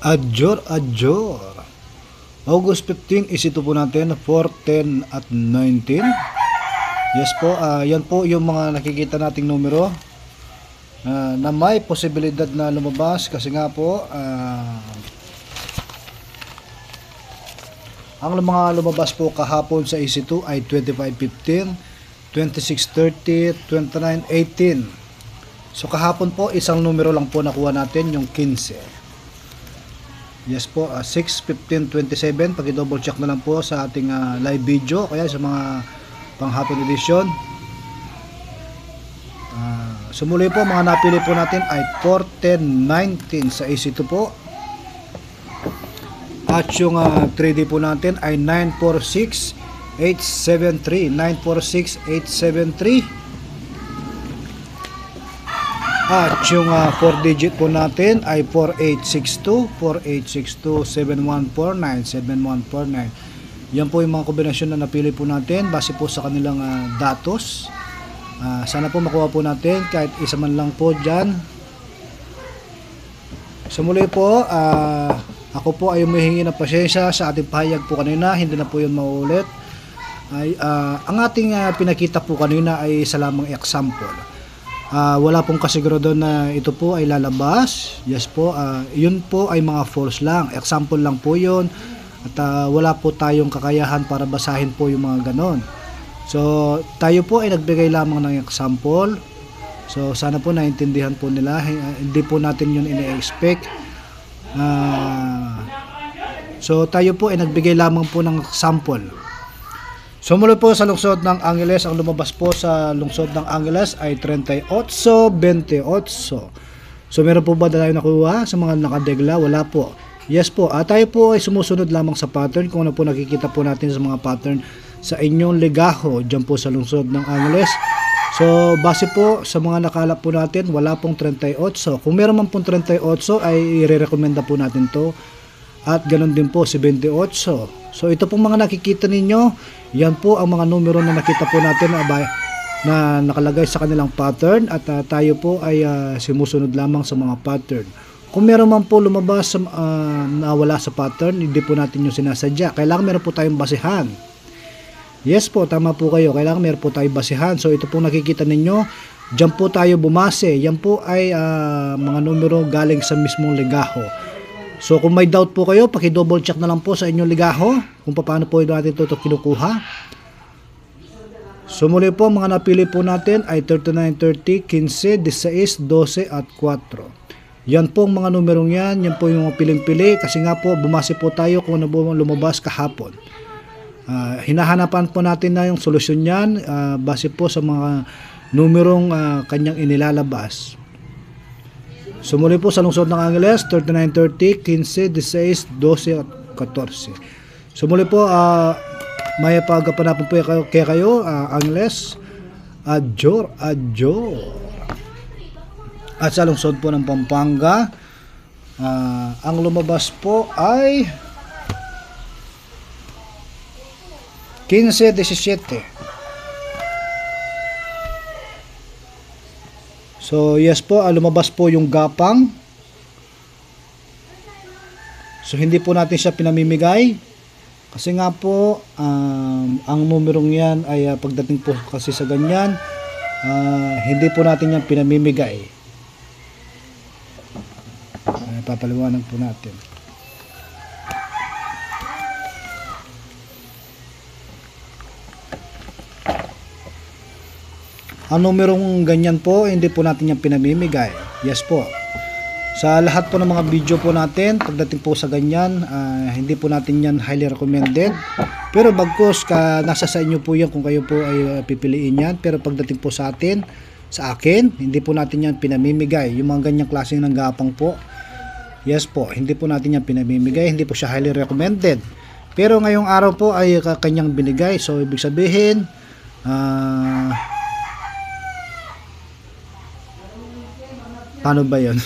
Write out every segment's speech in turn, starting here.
Adjor, adjor. August 15 is ito po natin, 4, 10 at 19. Yes po, yan po yung mga nakikita nating numero na may posibilidad na lumabas kasi nga po ang mga lumabas po kahapon sa EC2 ay 25-15, 26-30, 29-18. So kahapon po isang numero lang po nakuha natin, yung 15. Yes po, 6-15-27. Pag-double check na lang po sa ating live video, kaya sa mga panghapon edition. Sumuli po, mga napili po natin ay 4, 10, 19 sa EC2 po. At yung 3D po natin ay 946-873. 946-873. At yung 4 digit po natin ay 4862, 4862, 7149, 7149. Yan po yung mga kombinasyon na napili po natin base po sa kanilang datos. Sana po makuha po natin kahit isa man lang po dyan. So muli po, ako po ay humihingi ng pasensya sa ating pahayag po kanina, hindi na po yun mauulit. Ang ating pinakita po kanina ay isa lamang example. Wala pong kasigurado na ito po ay lalabas. Yes po, yun po ay mga false lang. Example lang po yun. At wala po tayong kakayahan para basahin po yung mga ganon. So, tayo po ay nagbigay lamang ng example. So, sana po naintindihan po nila. Hindi po natin yun ini-expect. So, tayo po ay nagbigay lamang po ng example. So mula po sa lungsod ng Angeles, ang lumabas po sa lungsod ng Angeles ay 38-28. So meron po ba tayo nakuha sa mga nakadegla? Wala po. Yes po, tayo po ay sumusunod lamang sa pattern kung ano po nakikita po natin sa mga pattern sa inyong ligaho dyan po sa lungsod ng Angeles. So base po sa mga nakalap po natin, wala pong 38. Kung meron man pong 38 ay i-recommenda po natin to. At ganoon din po si 28. So ito pong mga nakikita ninyo, yan po ang mga numero na nakita po natin na nakalagay sa kanilang pattern. At tayo po ay sumusunod lamang sa mga pattern. Kung meron man po lumabas na wala sa pattern, hindi po natin yung sinasadya. Kailangan meron po tayong basihan. Yes po, tama po kayo. Kailangan meron po tayong basihan. So ito pong nakikita ninyo, dyan po tayo bumase. Yan po ay mga numero galing sa mismong ligaho. So kung may doubt po kayo, paki-double check na lang po sa inyong ligaho kung paano po natin ito kinukuha. So muli po, mga napili po natin ay 39, 30, 15, 16, 12 at 4. Yan po ang mga numerong yan. Yan po yung piling-pili kasi nga po bumase po tayo kung ano po lumabas kahapon. Hinahanapan po natin na yung solusyon yan base po sa mga numerong kanyang inilalabas. So muli po sa lungsod ng Angeles, 39, 30, 15, 16, 12 at 14. So muli po, may pagkapanapan po kayo, Angeles, adjor, adjor. At sa lungsod po ng Pampanga, ang lumabas po ay 15, 17. So yes po, lumabas po yung gapang. So hindi po natin siya pinamimigay. Kasi nga po, ang numerong yan ay pagdating po kasi sa ganyan, hindi po natin yan pinamimigay. Papaliwanag po natin. Ang numerong ganyan po, hindi po natin yan pinamimigay. Yes po. Sa lahat po ng mga video po natin, pagdating po sa ganyan, hindi po natin yan highly recommended. Pero bagkus, nasa sa inyo po yan kung kayo po ay pipiliin yan. Pero pagdating po sa atin, sa akin, hindi po natin yan pinamimigay. Yung mga ganyang klaseng ng gapang po. Yes po, hindi po natin yan pinamimigay. Hindi po siya highly recommended. Pero ngayong araw po ay kanyang binigay. So ibig sabihin, paano ba yun?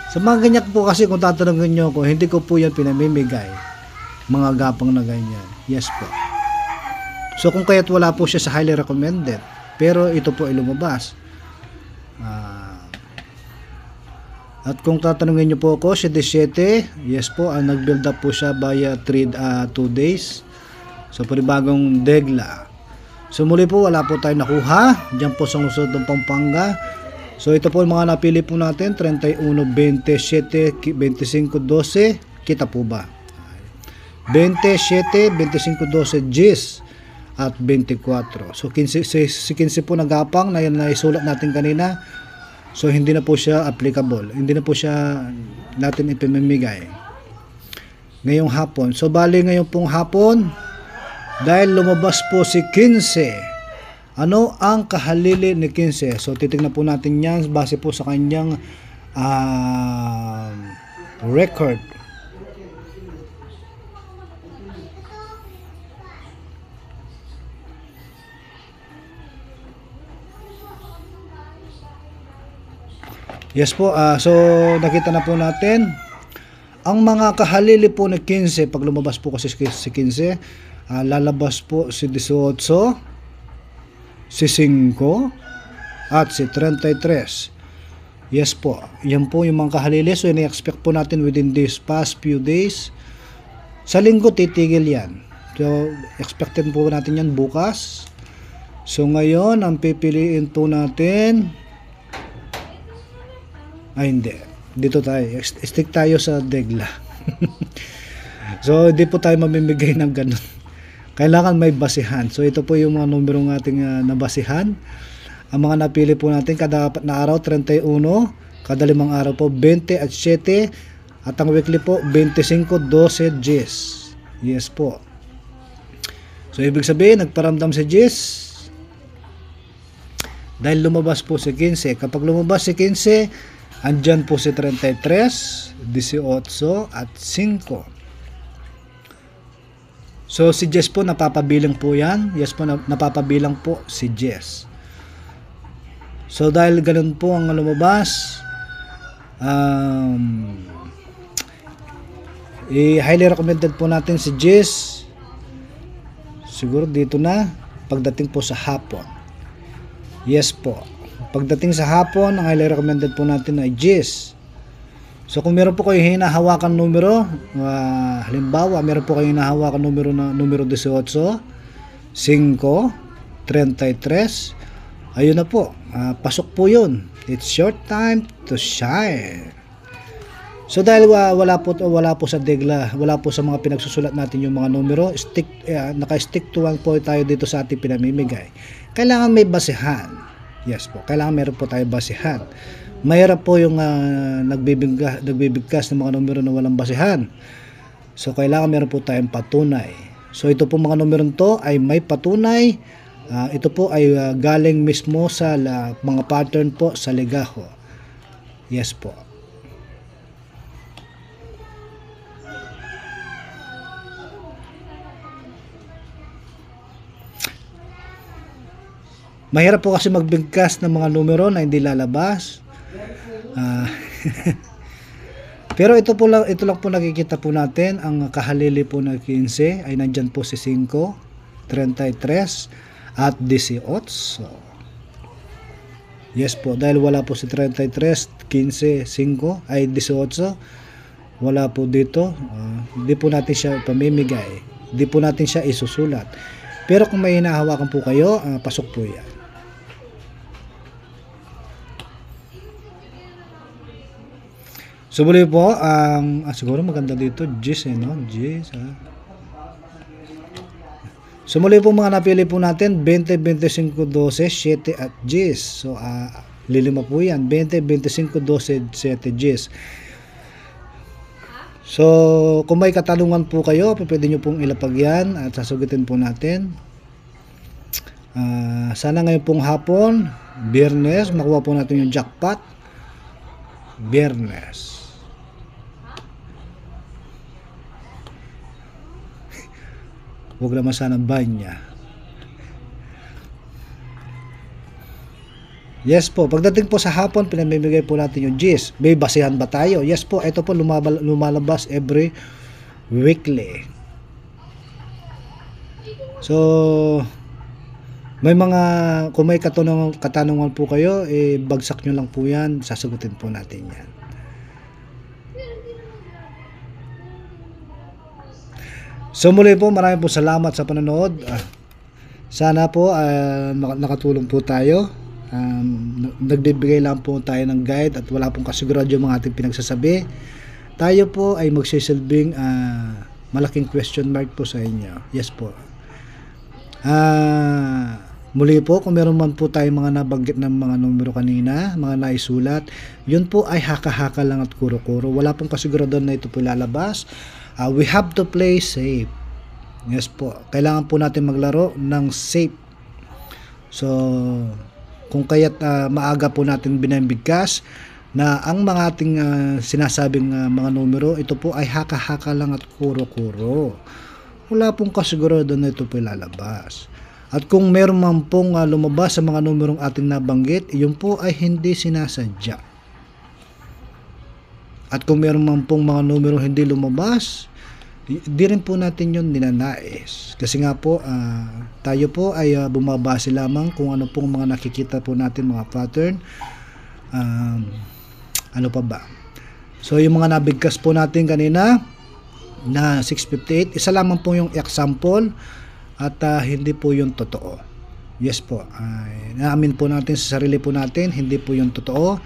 Sa mga ganyan po kasi kung tatanungin nyo ako, hindi ko po yan pinamimigay. Mga gapang na ganyan. Yes po. So kung kaya't wala po siya sa highly recommended, pero ito po ay lumabas. At kung tatanungin nyo po ako, 77, yes po, nag-build up po siya via 2 days. So, panibagong degla. So, muli po, wala po tayong nakuha. Diyan po sa lungsod ng Pampanga. So, ito po yung mga napili po natin, 31, 27, 25, 12. Kita po ba? 27, 25, 12, 10 at 24. So, si 15 po nagapang na yan na isulat natin kanina. So, hindi na po siya applicable. Hindi na po siya natin ipamimigay ngayong hapon. So, bali ngayong pong hapon, dahil lumabas po si 15, ano ang kahalili ni 15? So, titignan po natin yan base po sa kanyang record. Yes po, so nakita na po natin ang mga kahalili po ng 15. Pag lumabas po kasi si 15, lalabas po si 18, si 5 at si 33. Yes po, yan po yung mga kahalili. So ini-expect po natin within these past few days. Sa linggo titigil yan. So expected po natin yan bukas. So ngayon ang pipiliin po natin hindi. Dito tayo. Stick tayo sa degla. So, hindi po tayo mamimigay ng ganun. Kailangan may basihan. So, ito po yung mga numero ng ating nabasihan. Ang mga napili po natin, kada 4 na araw, 31. Kada 5 araw po, 20 at 7. At ang weekly po, 25, 12, 10. Yes po. So, ibig sabihin, nagparamdam si 10. Dahil lumabas po si 15. Kapag lumabas si 15, andyan po si 33, 18 at 5. So si Jess po napapabilang po yan. Yes po, napapabilang po si Jess. So dahil ganun po ang lumabas, highly recommended po natin si Jess. Siguro dito na pagdating po sa hapon. Yes po. Pagdating sa hapon, ang highly recommended po natin ay 10. So kung meron po kayo hinahawakan numero, halimbawa meron po kayo hinahawakan numero 18, 5, 33, ayun na po, pasok po yun. It's your time to shine. So dahil wala po sa degla, wala po sa mga pinagsusulat natin yung mga numero, naka-stick to one po tayo dito sa ating pinamimigay. Kailangan may basehan. Yes po, kailangan meron po tayo basihan. Mahirap po yung nagbibigkas ng mga numero na walang basihan. So kailangan meron po tayong patunay. So ito po mga numero to ay may patunay. Ito po ay galing mismo sa mga pattern po sa legaho. Yes po. Mahirap po kasi magbigkas ng mga numero na hindi lalabas. Pero ito lang po nakikita po natin. Ang kahalili po ng 15 ay nandyan po si 5, 33 at 18. Yes po, dahil wala po si 33, 15, 5 ay 18. Wala po dito. Hindi po natin siya pamimigay. Hindi po natin siya isusulat. Pero kung may hinahawakan po kayo, pasok po yan. So muli po, siguro maganda dito, G's no? G's, So muli po mga napili po natin, 20, 25, 12, 7 at G's. So lilima po yan, 20, 25, 12, 7 G's. So kung may katanungan po kayo, pwede nyo pong ilapag yan at sasagutin po natin. Sana ngayon pong hapon, Biyernes, makuha po natin yung jackpot. Biyernes. Huwag naman sana banya. Yes po, pagdating po sa hapon, pinamimigay po natin yung G's. May basihan ba tayo? Yes po, ito po lumalabas every weekly. So, may mga, kung may katanungan po kayo, bagsak nyo lang po yan, sasagutin po natin yan. So muli po, maraming po salamat sa panonood. Sana po nakatulong po tayo. Nagbibigay lang po tayo ng guide at wala pong kasigurado yung mga ating pinagsasabi. Tayo po ay magsisilbing malaking question mark po sa inyo. Yes po. Muli po, kung meron man po tayong mga nabanggit ng mga numero kanina, mga naisulat, yun po ay haka-haka lang at kuro-kuro. Wala pong kasigurado na ito po lalabas. We have to play safe. Yes po. Kailangan po natin maglaro ng safe. So, kung kaya't maaga po natin binibigkas na ang mga ating sinasabing mga numero, ito po ay haka-haka lang at kuro-kuro. Wala pong kasigurado na ito po lalabas. At kung meron man pong lumabas sa mga numerong ating nabanggit, yun po ay hindi sinasadya. At kung meron man pong mga numero hindi lumabas, di rin po natin yun ninanais. Kasi nga po, tayo po ay bumabase lamang kung ano pong mga nakikita po natin, mga pattern. Ano pa ba? So yung mga nabigkas po natin kanina na 658, isa lamang po yung example at hindi po yung totoo. Yes po. Naamin po natin sa sarili po natin, hindi po yung totoo.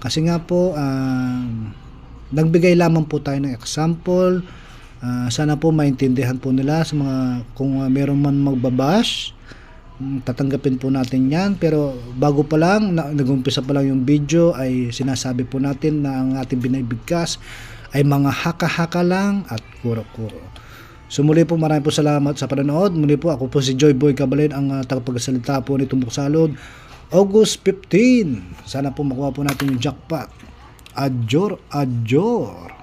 Kasi nga po, nagbigay lamang po tayo ng example. Sana po maintindihan po nila sa mga, kung meron man magbabash, tatanggapin po natin yan. Pero bago pa lang, nag-umpisa pa lang yung video, ay sinasabi po natin na ang ating binibigkas ay mga haka-haka lang at kuro-kuro. So muli po, maraming po salamat sa panonood. Muli po, ako po si Joy Boy Cabalin, ang tagapagsalita po ni Tumbok Salud. August 15. Sana po makuha po natin yung jackpot. Adjor, adjor.